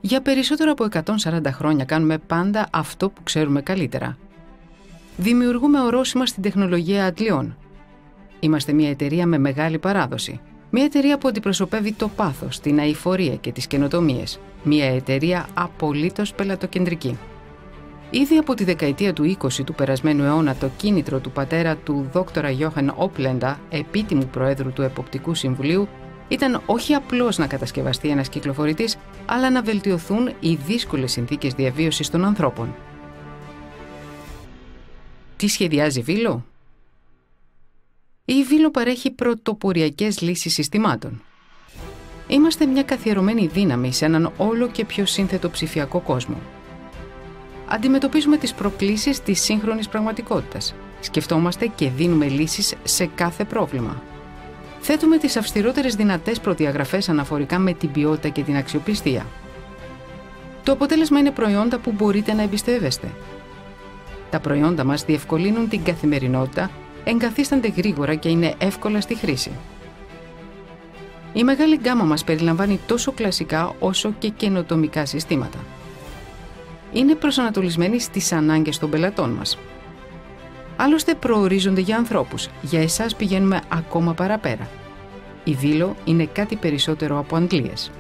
Για περισσότερο από 140 χρόνια κάνουμε πάντα αυτό που ξέρουμε καλύτερα. Δημιουργούμε ορόσημα στην τεχνολογία αντλιών. Είμαστε μια εταιρεία με μεγάλη παράδοση. Μια εταιρεία που αντιπροσωπεύει το πάθος, την αειφορία και τις καινοτομίες. Μια εταιρεία απολύτως πελατοκεντρική. Ήδη από τη δεκαετία του 20 του περασμένου αιώνα, το κίνητρο του πατέρα του δόκτορα Γιόχαν Όπλεντα, επίτιμου προέδρου του Εποπτικού Συμβουλίου, ήταν όχι απλώς να κατασκευαστεί ένας κυκλοφορητής, αλλά να βελτιωθούν οι δύσκολες συνθήκες διαβίωσης των ανθρώπων. Τι σχεδιάζει Βίλο? Η Βίλο παρέχει πρωτοποριακές λύσεις συστημάτων. Είμαστε μια καθιερωμένη δύναμη σε έναν όλο και πιο σύνθετο ψηφιακό κόσμο. Αντιμετωπίζουμε τις προκλήσεις της σύγχρονης πραγματικότητας. Σκεφτόμαστε και δίνουμε λύσεις σε κάθε πρόβλημα. Θέτουμε τις αυστηρότερες δυνατές προδιαγραφές αναφορικά με την ποιότητα και την αξιοπιστία. Το αποτέλεσμα είναι προϊόντα που μπορείτε να εμπιστεύεστε. Τα προϊόντα μας διευκολύνουν την καθημερινότητα, εγκαθίστανται γρήγορα και είναι εύκολα στη χρήση. Η μεγάλη γκάμα μας περιλαμβάνει τόσο κλασικά όσο και καινοτομικά συστήματα. Είναι προσανατολισμένοι στις ανάγκες των πελατών μας. Άλλωστε προορίζονται για ανθρώπους, για εσάς πηγαίνουμε ακόμα παραπέρα. Η Βίλο είναι κάτι περισσότερο από αντλίες.